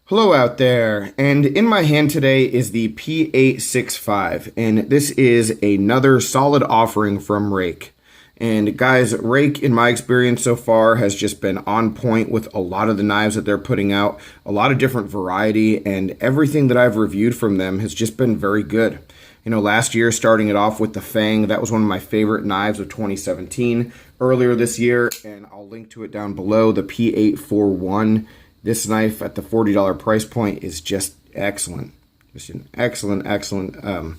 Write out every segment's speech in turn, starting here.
Hello out there, and in my hand today is the P865, and this is another solid offering from Ruike. And guys, Ruike, in my experience so far, has just been on point with a lot of the knives that they're putting out, a lot of different variety, and everything that I've reviewed from them has just been very good. You know, last year, starting it off with the Fang, that was one of my favorite knives of 2017. Earlier this year, and I'll link to it down below, the P841. This knife at the $40 price point is just excellent. Just an excellent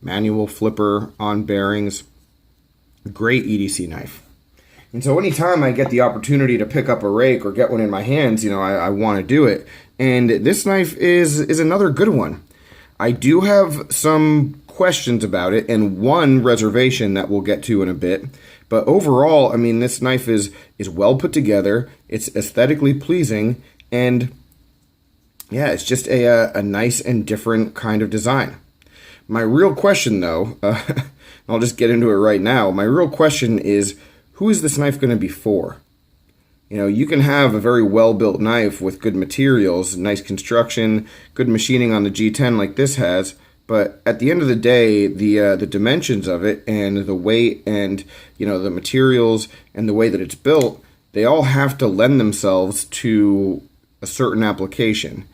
manual flipper on bearings. Great EDC knife. And so anytime I get the opportunity to pick up a Ruike or get one in my hands, you know, I want to do it. And this knife is another good one. I do have some questions about it and one reservation that we'll get to in a bit. But overall, I mean, this knife is well put together. It's aesthetically pleasing, and yeah, it's just a nice and different kind of design. My real question, though, I'll just get into it right now. My real question is, who is this knife going to be for? You know, you can have a very well-built knife with good materials, nice construction, good machining on the G10 like this has, but at the end of the day, the dimensions of it and the weight and, you know, the materials and the way that it's built, they all have to lend themselves to a certain application.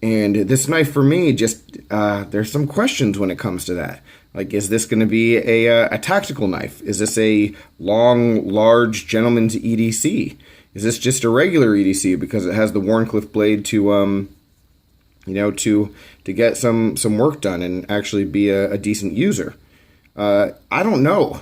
And this knife for me, just there's some questions when it comes to that. Like, is this going to be a tactical knife? Is this a long, large gentleman's EDC? Is this just a regular EDC because it has the Wharncliffe blade to you know, to get some work done and actually be a decent user? I don't know.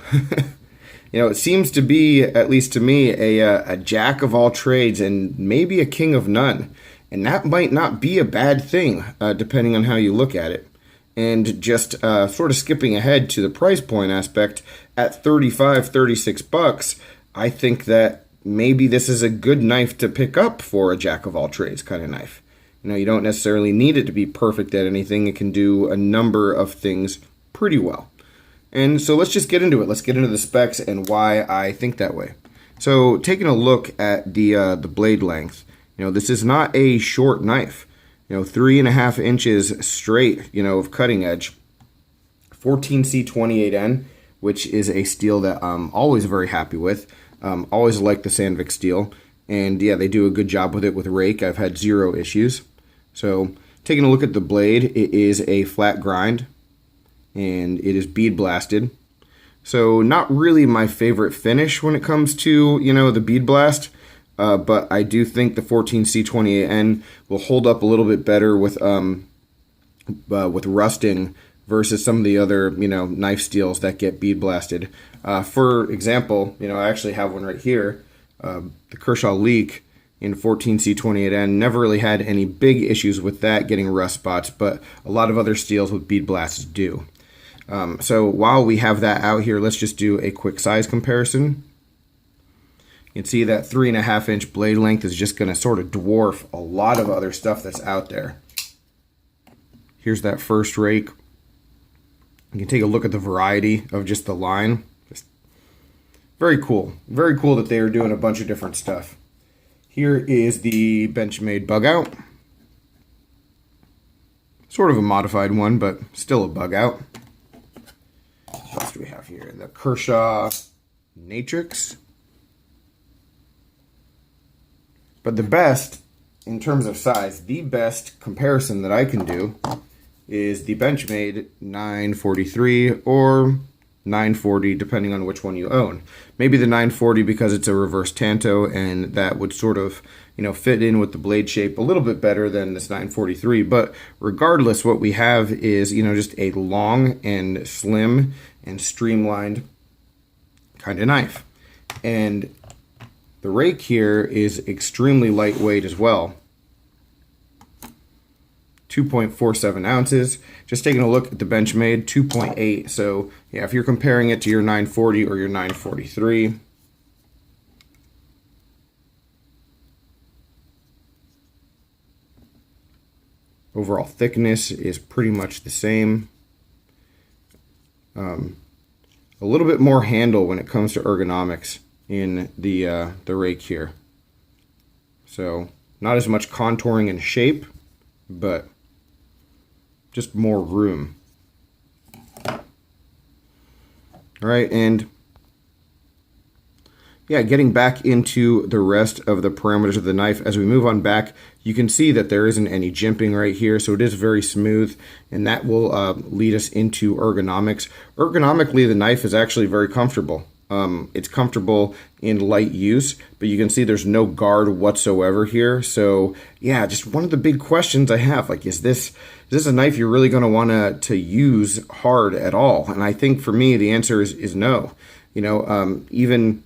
You know, it seems to be, at least to me, a jack of all trades and maybe a king of none. And that might not be a bad thing, depending on how you look at it. And just sort of skipping ahead to the price point aspect, at $36, I think that maybe this is a good knife to pick up for a jack of all trades kind of knife. You know, you don't necessarily need it to be perfect at anything. It can do a number of things pretty well. And so let's just get into it. Let's get into the specs and why I think that way. So taking a look at the blade length, you know, this is not a short knife. You know, 3.5 inches straight, you know, of cutting edge. 14C28N, which is a steel that I'm always very happy with. Always like the Sandvik steel. And yeah, they do a good job with it with Ruike. I've had zero issues. So taking a look at the blade, it is a flat grind and it is bead blasted. So not really my favorite finish when it comes to, you know, the bead blast, but I do think the 14C28N will hold up a little bit better with rusting versus some of the other, you know, knife steels that get bead blasted. For example, you know, I actually have one right here, the Kershaw Leak in 14C28N. Never really had any big issues with that getting rust spots, but a lot of other steels with bead blasts do. So while we have that out here, let's just do a quick size comparison. You can see that 3.5 inch blade length is just going to sort of dwarf a lot of other stuff that's out there. Here's that first Ruike. You can take a look at the variety of just the line. Just very cool. Very cool that they are doing a bunch of different stuff. Here is the Benchmade bug out. Sort of a modified one, but still a bug out. What else do we have here? The Kershaw Natrix. But the best, in terms of size, the best comparison that I can do is the Benchmade 943 or 940, depending on which one you own. Maybe the 940 because it's a reverse tanto, and that would sort of, you know, fit in with the blade shape a little bit better than this 943. But regardless, what we have is, you know, just a long and slim and streamlined kind of knife. And the Ruike here is extremely lightweight as well. 2.47 ounces. Just taking a look at the Benchmade, 2.8. So yeah, if you're comparing it to your 940 or your 943, overall thickness is pretty much the same. A little bit more handle when it comes to ergonomics in the Ruike here. So not as much contouring and shape, but just more room. All right, and yeah, getting back into the rest of the parameters of the knife, as we move on back, you can see that there isn't any jimping right here, so it is very smooth, and that will lead us into ergonomics. Ergonomically, the knife is actually very comfortable. It's comfortable in light use, but you can see there's no guard whatsoever here. So yeah, just one of the big questions I have, like, is this a knife you're really going to want to use hard at all? And I think for me, the answer is no. Even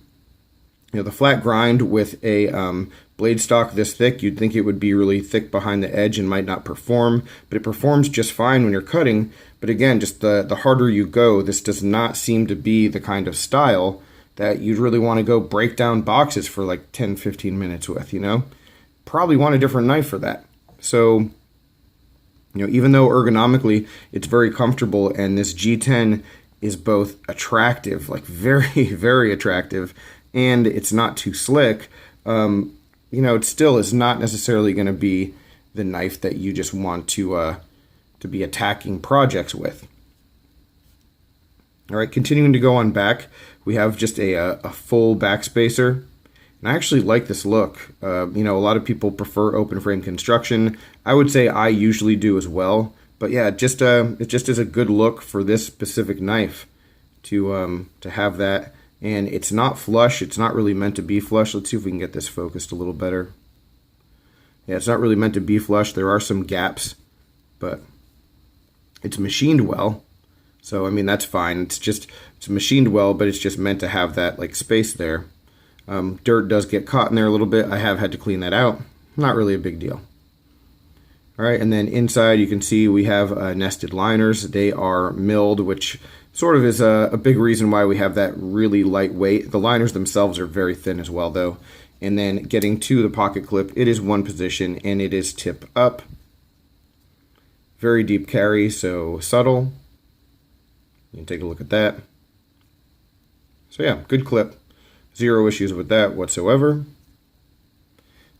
the flat grind with a blade stock this thick, you'd think it would be really thick behind the edge and might not perform, but it performs just fine when you're cutting. But again, just the harder you go, this does not seem to be the kind of style that you'd really want to go break down boxes for like 10-15 minutes with, Probably want a different knife for that. So, even though ergonomically it's very comfortable, and this G10 is both attractive, like very, very attractive, and it's not too slick, it still is not necessarily going to be the knife that you just want to be attacking projects with. All right, continuing to go on back, we have just a full backspacer. And I actually like this look. A lot of people prefer open frame construction. I would say I usually do as well. But yeah, it just is a good look for this specific knife to have that. And it's not flush. It's not really meant to be flush. Let's see if we can get this focused a little better. Yeah, it's not really meant to be flush. There are some gaps, but it's machined well. So, I mean, that's fine. It's machined well, but it's just meant to have that like space there. Dirt does get caught in there a little bit. I have had to clean that out. Not really a big deal. All right, and then inside you can see we have nested liners. They are milled, which sort of is a big reason why we have that really light weight. The liners themselves are very thin as well, though. And then getting to the pocket clip, it is one position, and it is tip up. Very deep carry, so subtle. You can take a look at that. So yeah, good clip. Zero issues with that whatsoever.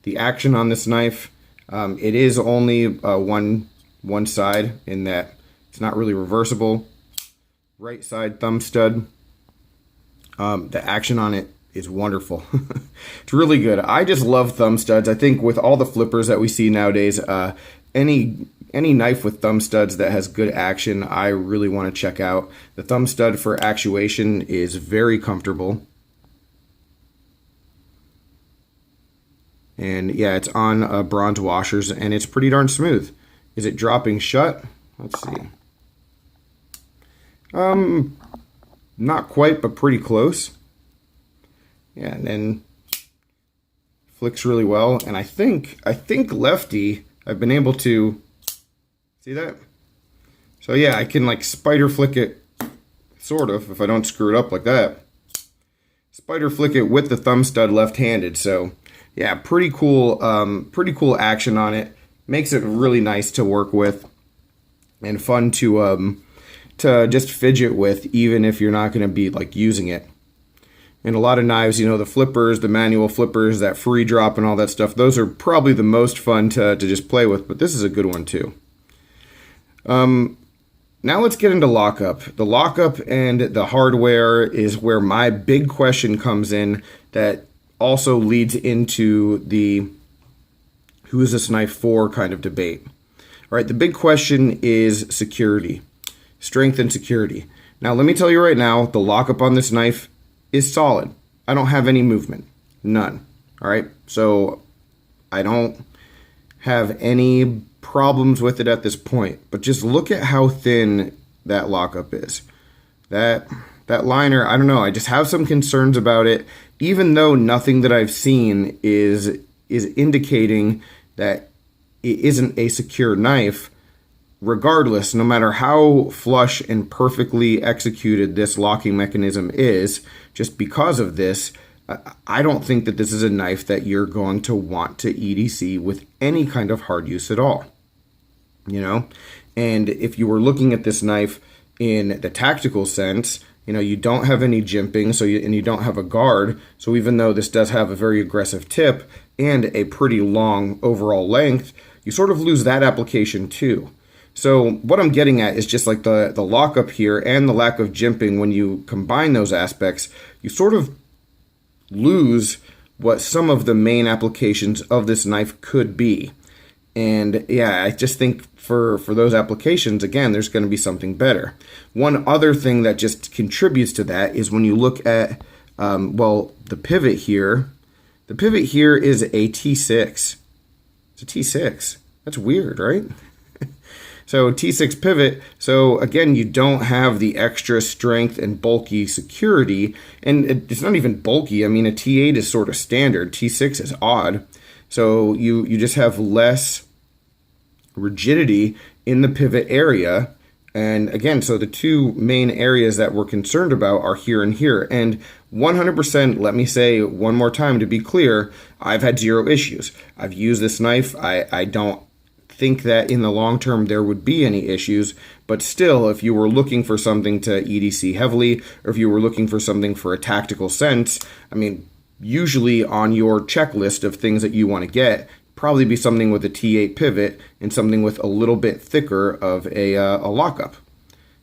The action on this knife, it is only one side, in that it's not really reversible. Right side thumb stud. The action on it is wonderful. It's really good. I just love thumb studs. I think with all the flippers that we see nowadays, any knife with thumb studs that has good action, I really want to check out. The thumb stud for actuation is very comfortable. And yeah, it's on bronze washers, and it's pretty darn smooth. Is it dropping shut? Let's see. Not quite, but pretty close. Yeah, and then flicks really well. And I think lefty, I've been able to see that. So yeah, I can like spider flick it, sort of, if I don't screw it up like that. Spider flick it with the thumb stud left-handed. So yeah, pretty cool action on it. Makes it really nice to work with and fun to just fidget with, even if you're not going to be like using it. And a lot of knives, the flippers, the manual flippers, that free drop and all that stuff, those are probably the most fun to just play with, but this is a good one too. Now let's get into lockup. The lockup and the hardware is where my big question comes in, that also leads into the who is this knife for kind of debate. All right, the big question is security, strength and security. Now, let me tell you right now, the lockup on this knife is solid. I don't have any movement, none. All right, so I don't have any problems with it at this point, but just look at how thin that lockup is. That liner, I don't know, I just have some concerns about it, even though nothing that I've seen is indicating that it isn't a secure knife. Regardless, no matter how flush and perfectly executed this locking mechanism is, just because of this, I don't think that this is a knife that you're going to want to EDC with any kind of hard use at all. And if you were looking at this knife in the tactical sense, you don't have any jimping, and you don't have a guard. So even though this does have a very aggressive tip, and a pretty long overall length, you sort of lose that application too. So what I'm getting at is just like the lockup here and the lack of jimping. When you combine those aspects, you sort of lose what some of the main applications of this knife could be. And yeah, I just think for those applications, again, there's going to be something better. One other thing that just contributes to that is when you look at, well, the pivot here. The pivot here is a T6. It's a T6. That's weird, right? So T6 pivot, so again, you don't have the extra strength and bulky security, and it's not even bulky. I mean, a T8 is sort of standard. T6 is odd. So you just have less rigidity in the pivot area. And again, so the two main areas that we're concerned about are here and here. And 100%, let me say one more time to be clear, I've had zero issues. I've used this knife. I don't think that in the long term there would be any issues, but still, if you were looking for something to EDC heavily, or if you were looking for something for a tactical sense, I mean, usually on your checklist of things that you want to get, probably be something with a T8 pivot and something with a little bit thicker of a lockup.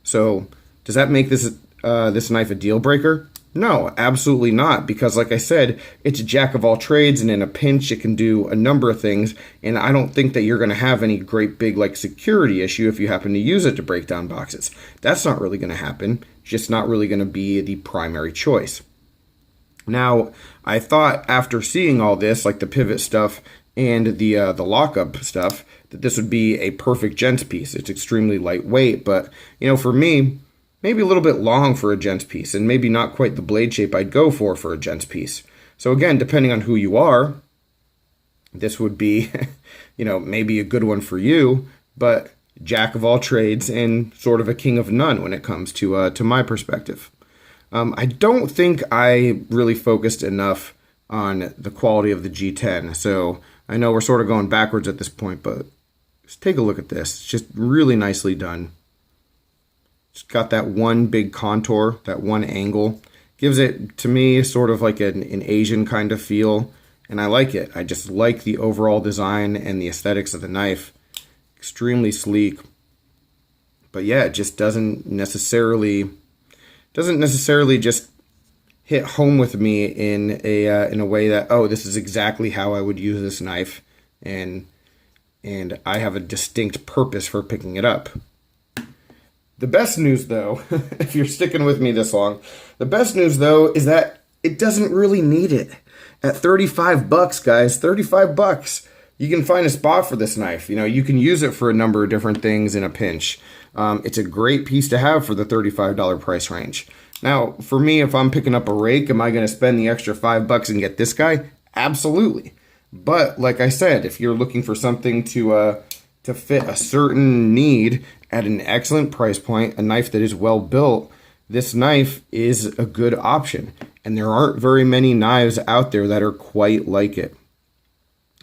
So does that make this knife a deal breaker? No, absolutely not, because like I said, it's a jack of all trades, and in a pinch it can do a number of things, and I don't think that you're going to have any great big like security issue if you happen to use it to break down boxes. That's not really going to happen. It's just not really going to be the primary choice. Now, I thought after seeing all this, like the pivot stuff and the lockup stuff, that this would be a perfect gents piece. It's extremely lightweight, but you know, for me, maybe a little bit long for a gents piece, and maybe not quite the blade shape I'd go for a gents piece. So again, depending on who you are, this would be, you know, maybe a good one for you, but jack of all trades and sort of a king of none when it comes to my perspective. I don't think I really focused enough on the quality of the G10. So I know we're sort of going backwards at this point, but just take a look at this. It's just really nicely done. It's got that one big contour, that one angle. Gives it, to me, sort of like an Asian kind of feel, and I like it. I just like the overall design and the aesthetics of the knife. Extremely sleek. But yeah, it just doesn't necessarily just hit home with me in a way that, oh, this is exactly how I would use this knife, and I have a distinct purpose for picking it up. The best news, though, if you're sticking with me this long, the best news, though, is that it doesn't really need it. At 35 bucks, guys, 35 bucks, you can find a spot for this knife. You know, you can use it for a number of different things in a pinch. It's a great piece to have for the $35 price range. Now, for me, if I'm picking up a rake, am I going to spend the extra $5 and get this guy? Absolutely. But like I said, if you're looking for something to fit a certain need at an excellent price point, a knife that is well built, this knife is a good option. And there aren't very many knives out there that are quite like it.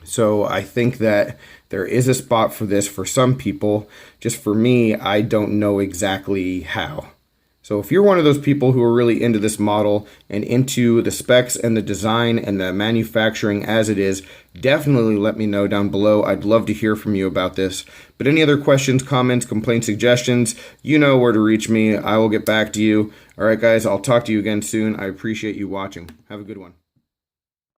So I think that there is a spot for this for some people. Just for me, I don't know exactly how. So if you're one of those people who are really into this model and into the specs and the design and the manufacturing as it is, definitely let me know down below. I'd love to hear from you about this. But any other questions, comments, complaints, suggestions, you know where to reach me. I will get back to you. All right, guys, I'll talk to you again soon. I appreciate you watching. Have a good one.